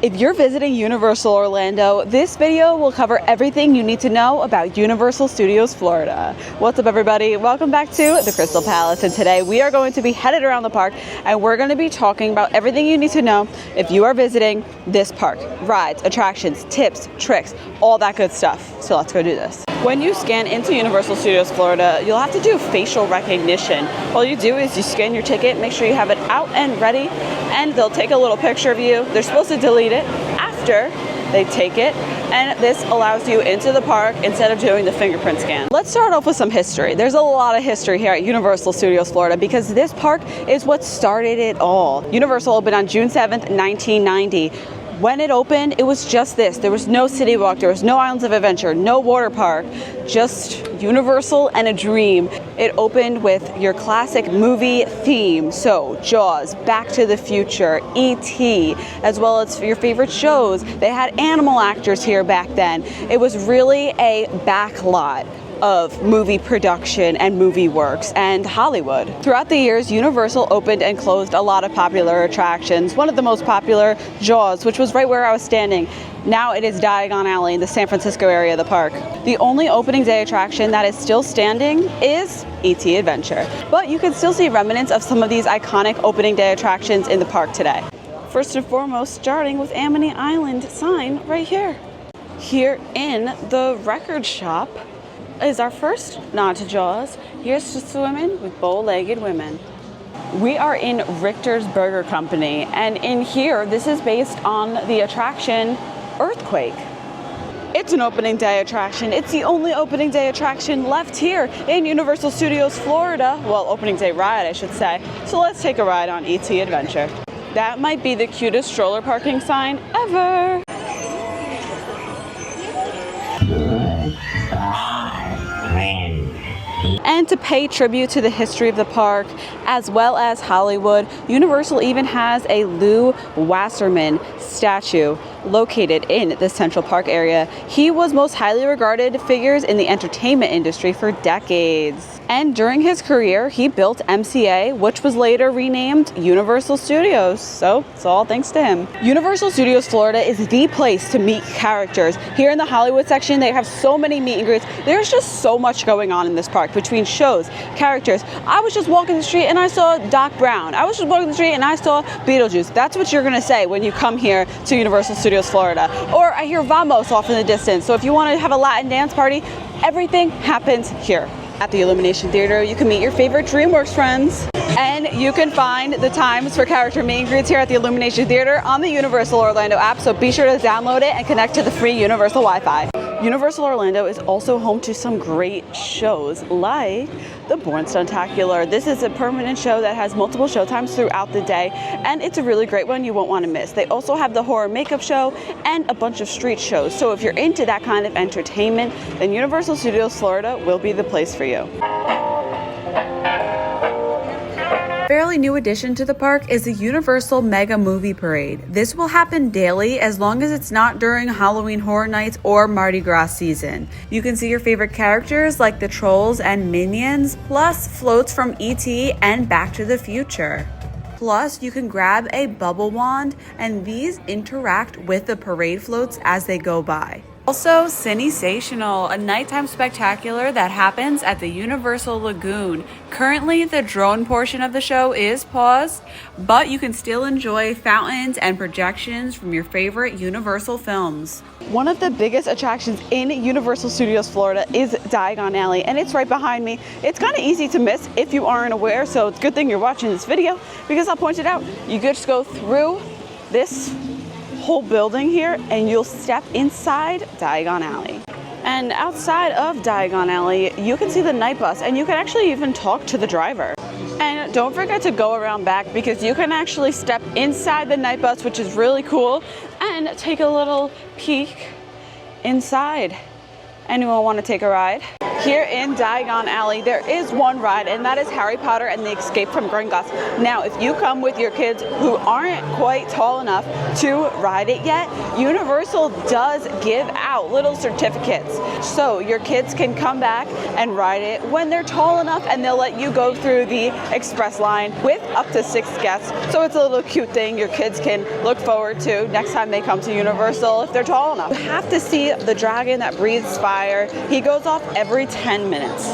If you're visiting Universal Orlando, this video will cover everything you need to know about Universal Studios Florida. What's up, everybody? Welcome back to the Krystal Palace, and today we are going to be headed around the park and we're going to be talking about everything you need to know if you are visiting this park. Rides, attractions, tips, tricks, all that good stuff. So let's go do this. When you scan into Universal Studios Florida, you'll have to do facial recognition. All you do is you scan your ticket, make sure you have it out and ready, and they'll take a little picture of you. They're supposed to delete it after they take it, and this allows you into the park instead of doing the fingerprint scan. Let's start off with some history. There's a lot of history here at Universal Studios Florida because this park is what started it all. Universal opened on June 7th, 1990. When it opened, it was just this. There was no City Walk, there was no Islands of Adventure, no water park, just Universal and a dream. It opened with your classic movie theme, so Jaws, Back to the Future, E.T., as well as your favorite shows. They had animal actors here back then. It was really a backlot of movie production and movie works and Hollywood. Throughout the years, Universal opened and closed a lot of popular attractions. One of the most popular, Jaws, which was right where I was standing. Now it is Diagon Alley in the San Francisco area of the park. The only opening day attraction that is still standing is E.T. Adventure. But you can still see remnants of some of these iconic opening day attractions in the park today. First and foremost, starting with Amity Island sign right here. Here in the record shop is our first nod to Jaws. Here's to swimming with bow-legged women. We are in Richter's Burger Company, and in here, this is based on the attraction Earthquake. It's an opening day attraction. It's the only opening day attraction left here in Universal Studios Florida. Well, opening day ride, I should say. So let's take a ride on E.T. Adventure. That might be the cutest stroller parking sign ever. And to pay tribute to the history of the park, as well as Hollywood, Universal even has a Lou Wasserman statue located in the Central Park area. He was most highly regarded figures in the entertainment industry for decades. And during his career, he built MCA, which was later renamed Universal Studios. So it's all thanks to him. Universal Studios Florida is the place to meet characters. Here in the Hollywood section, they have so many meet and greets. There's just so much going on in this park between shows, characters. I was just walking the street and I saw Doc Brown. I was just walking the street and I saw Beetlejuice. That's what you're gonna say when you come here to Universal Studios Florida. Or I hear Vamos off in the distance. So if you want to have a Latin dance party, everything happens here. At the Illumination Theater, you can meet your favorite DreamWorks friends. And you can find the times for character meet and greets here at the Illumination Theater on the Universal Orlando app, so be sure to download it and connect to the free Universal Wi-Fi. Universal Orlando is also home to some great shows like the Born Stuntacular. This is a permanent show that has multiple showtimes throughout the day, and it's a really great one you won't want to miss. They also have the horror makeup show and a bunch of street shows. So if you're into that kind of entertainment, then Universal Studios Florida will be the place for you. Fairly new addition to the park is the Universal Mega Movie Parade. This will happen daily as long as it's not during Halloween Horror Nights or Mardi Gras season. You can see your favorite characters like the Trolls and Minions, plus floats from E.T. and Back to the Future. Plus, you can grab a bubble wand and these interact with the parade floats as they go by. Also, Cinesational, a nighttime spectacular that happens at the Universal Lagoon. Currently, the drone portion of the show is paused, but you can still enjoy fountains and projections from your favorite Universal films. One of the biggest attractions in Universal Studios Florida is Diagon Alley, and it's right behind me. It's kind of easy to miss if you aren't aware, so it's a good thing you're watching this video because I'll point it out. You just go through this whole building here and you'll step inside Diagon Alley. And outside of Diagon Alley, you can see the night bus and you can actually even talk to the driver. And don't forget to go around back because you can actually step inside the night bus, which is really cool, and take a little peek inside. Anyone want to take a ride? Here in Diagon Alley, there is one ride, and that is Harry Potter and the Escape from Gringotts. Now, if you come with your kids who aren't quite tall enough to ride it yet, Universal does give out little certificates. So your kids can come back and ride it when they're tall enough, and they'll let you go through the express line with up to 6 guests. So it's a little cute thing your kids can look forward to next time they come to Universal if they're tall enough. You have to see the dragon that breathes fire. He goes off every 10 minutes.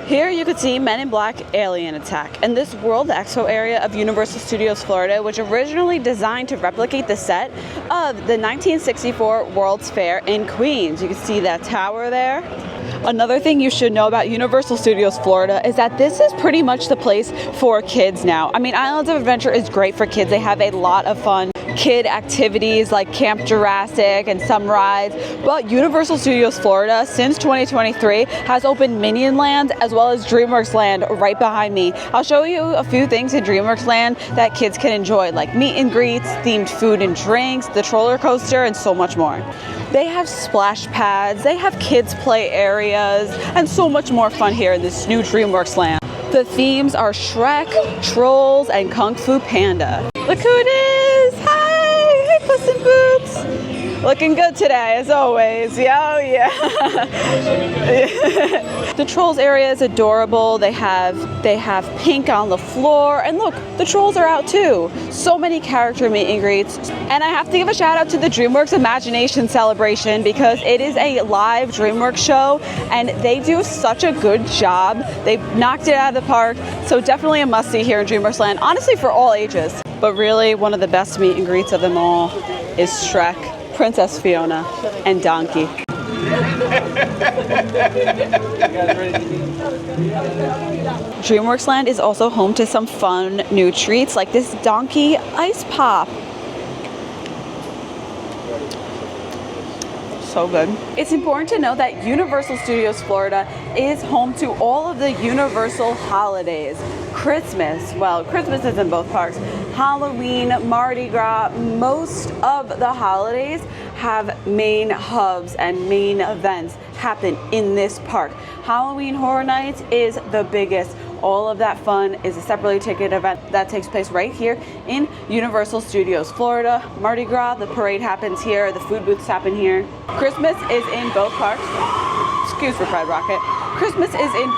Here you can see Men in Black Alien Attack in this World Expo area of Universal Studios Florida, which originally designed to replicate the set of the 1964 World's Fair in Queens. You can see that tower there. Another thing you should know about Universal Studios Florida is that this is pretty much the place for kids now. I mean, Islands of Adventure is great for kids. They have a lot of fun kid activities like Camp Jurassic and some rides, but Universal Studios Florida since 2023 has opened Minion Land as well as DreamWorks Land right behind me. I'll show you a few things in DreamWorks Land that kids can enjoy, like meet and greets, themed food and drinks, the roller coaster, and so much more. They have splash pads, they have kids play areas, and so much more fun here in this new DreamWorks Land. The themes are Shrek, Trolls, and Kung Fu Panda. Look who it is! Hi! Hey, Puss in Boots! Looking good today, as always. Yeah, oh yeah. The Trolls area is adorable. They have pink on the floor, and look, the Trolls are out too. So many character meet and greets. And I have to give a shout out to the DreamWorks Imagination Celebration because it is a live DreamWorks show, and they do such a good job. They knocked it out of the park, so definitely a must-see here in DreamWorks Land, honestly for all ages. But really, one of the best meet and greets of them all is Shrek, Princess Fiona, and Donkey. DreamWorks Land is also home to some fun new treats like this Donkey Ice Pop. So good. It's important to know that Universal Studios Florida is home to all of the Universal holidays. Christmas, well, Christmas is in both parks. Halloween, Mardi Gras, most of the holidays have main hubs and main events happen in this park. Halloween Horror Nights is the biggest. All of that fun is a separately ticketed event that takes place right here in Universal Studios Florida. Mardi Gras, the parade happens here, the food booths happen here. Christmas is in both parks. Excuse for Pride Rocket. Christmas is in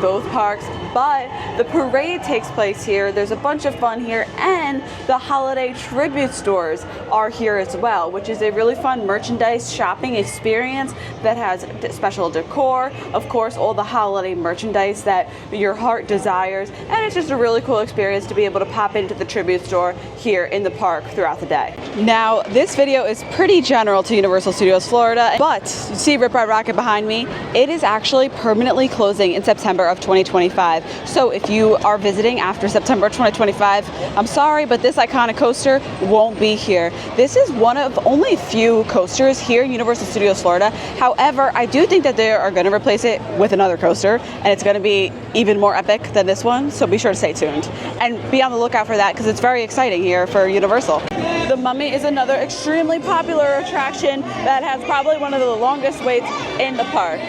both parks, but the parade takes place here. There's a bunch of fun here, and the holiday tribute stores are here as well, which is a really fun merchandise shopping experience that has special decor, of course, all the holiday merchandise that your heart desires, and it's just a really cool experience to be able to pop into the tribute store here in the park throughout the day. Now, this video is pretty general to Universal Studios Florida, but you see Rip Ride Rocket behind me? It is actually permanently closing in September of 2025. So if you are visiting after September 2025, I'm sorry, but this iconic coaster won't be here. This is one of only few coasters here in Universal Studios Florida. However, I do think that they are going to replace it with another coaster, and it's going to be even more epic than this one, so be sure to stay tuned. And be on the lookout for that because it's very exciting here for Universal. The Mummy is another extremely popular attraction that has probably one of the longest waits in the park.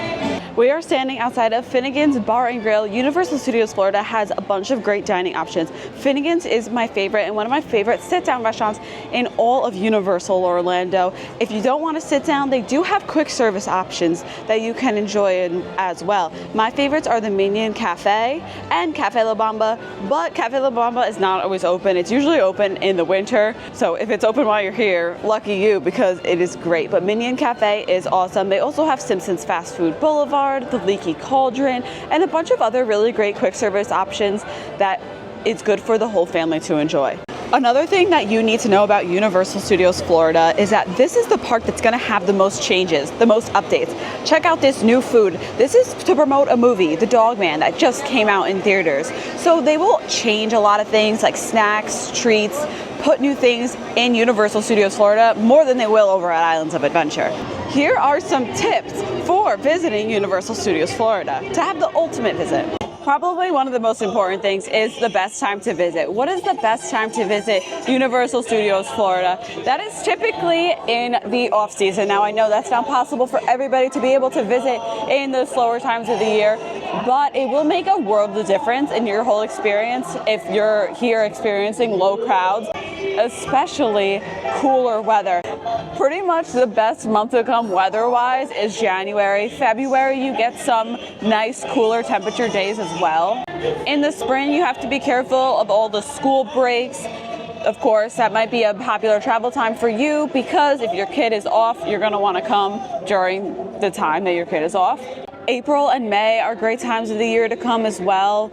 We are standing outside of Finnegan's Bar and Grill. Universal Studios Florida has a bunch of great dining options. Finnegan's is my favorite and one of my favorite sit-down restaurants in all of Universal Orlando. If you don't want to sit down, they do have quick service options that you can enjoy as well. My favorites are the Minion Cafe and Cafe La Bamba, but Cafe La Bamba is not always open. It's usually open in the winter, so if it's open while you're here, lucky you because it is great. But Minion Cafe is awesome. They also have Simpsons Fast Food Boulevard, the Leaky Cauldron, and a bunch of other really great quick service options that it's good for the whole family to enjoy. Another thing that you need to know about Universal Studios Florida is that this is the park that's going to have the most changes, the most updates. Check out this new food. This is to promote a movie, The Dog Man, that just came out in theaters. So they will change a lot of things like snacks, treats, put new things in Universal Studios Florida more than they will over at Islands of Adventure. Here are some tips for visiting Universal Studios Florida to have the ultimate visit. Probably one of the most important things is the best time to visit. What is the best time to visit Universal Studios Florida? That is typically in the off season. Now I know that's not possible for everybody to be able to visit in the slower times of the year, but it will make a world of difference in your whole experience if you're here experiencing low crowds, especially cooler weather. Pretty much the best month to come weather-wise is January. February, you get some nice cooler temperature days as well. In the spring, you have to be careful of all the school breaks. Of course, that might be a popular travel time for you because if your kid is off, you're going to want to come during the time that your kid is off. April and May are great times of the year to come as well.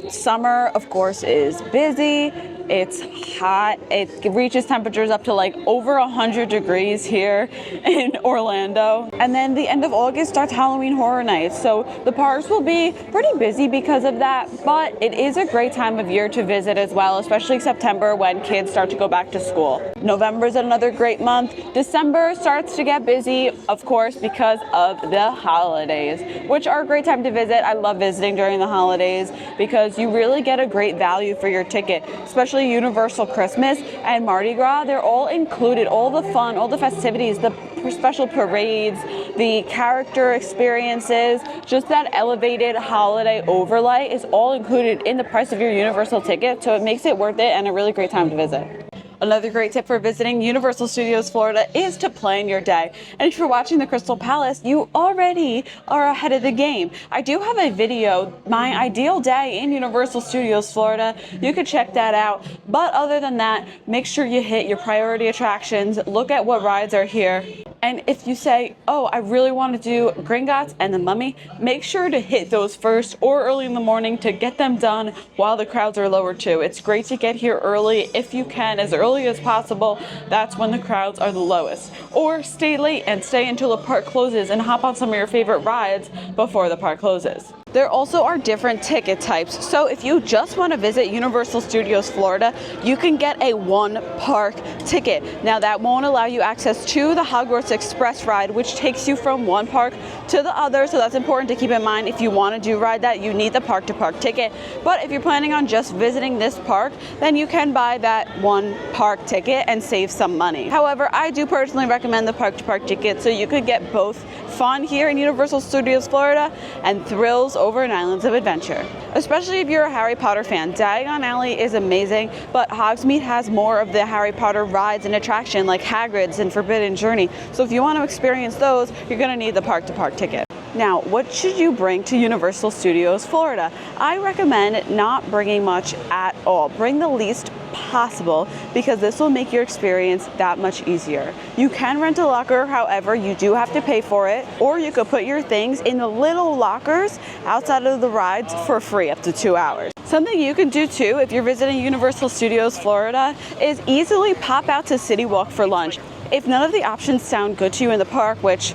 Summer, of course, is busy. It's hot. It reaches temperatures up to like over 100 degrees here in Orlando. And then the end of August starts Halloween Horror Nights. So the parks will be pretty busy because of that, but it is a great time of year to visit as well, especially September when kids start to go back to school. November is another great month. December starts to get busy, of course, because of the holidays, which are a great time to visit. I love visiting during the holidays because you really get a great value for your ticket, especially Universal Christmas and Mardi Gras. They're all included, all the fun, all the festivities, the special parades, the character experiences, just that elevated holiday overlay is all included in the price of your Universal ticket, so it makes it worth it and a really great time to visit. Another great tip for visiting Universal Studios Florida is to plan your day. And if you're watching the Krystal Palace, you already are ahead of the game. I do have a video, my ideal day in Universal Studios Florida. You could check that out. But other than that, make sure you hit your priority attractions, look at what rides are here. And if you say, oh, I really want to do Gringotts and the Mummy, make sure to hit those first or early in the morning to get them done while the crowds are lower too. It's great to get here early if you can, as early as possible. That's when the crowds are the lowest. Or stay late and stay until the park closes and hop on some of your favorite rides before the park closes. There also are different ticket types. So if you just want to visit Universal Studios Florida, you can get a one park ticket. Now that won't allow you access to the Hogwarts Express ride, which takes you from one park to the other. So that's important to keep in mind. If you want to do ride that, you need the park to park ticket. But if you're planning on just visiting this park, then you can buy that one park ticket and save some money. However, I do personally recommend the park to park ticket so you could get both fun here in Universal Studios Florida and thrills over in Islands of Adventure. Especially if you're a Harry Potter fan, Diagon Alley is amazing, but Hogsmeade has more of the Harry Potter rides and attraction like Hagrid's and Forbidden Journey. So if you want to experience those, you're going to need the park to park ticket. Now, what should you bring to Universal Studios Florida? I recommend not bringing much at all. Bring the least possible because this will make your experience that much easier. You can rent a locker, however, you do have to pay for it, or you could put your things in the little lockers outside of the rides for free up to 2 hours. Something you can do too if you're visiting Universal Studios Florida is easily pop out to City Walk for lunch. If none of the options sound good to you in the park, which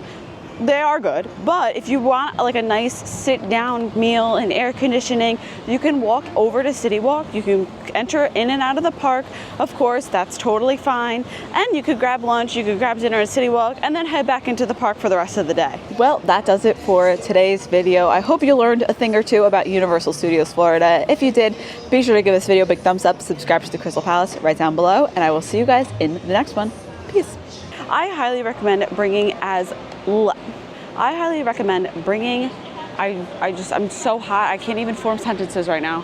they are good, but if you want like a nice sit down meal and air conditioning, you can walk over to City Walk. You can enter in and out of the park, of course, that's totally fine, and you could grab lunch, you could grab dinner at City Walk, and then head back into the park for the rest of the day. Well, that does it for today's video. I hope you learned a thing or two about Universal Studios Florida. If you did, be sure to give this video a big thumbs up, subscribe to the Krystal Palace right down below, and I will see you guys in the next one. Peace. I highly recommend bringing I'm so hot, I can't even form sentences right now.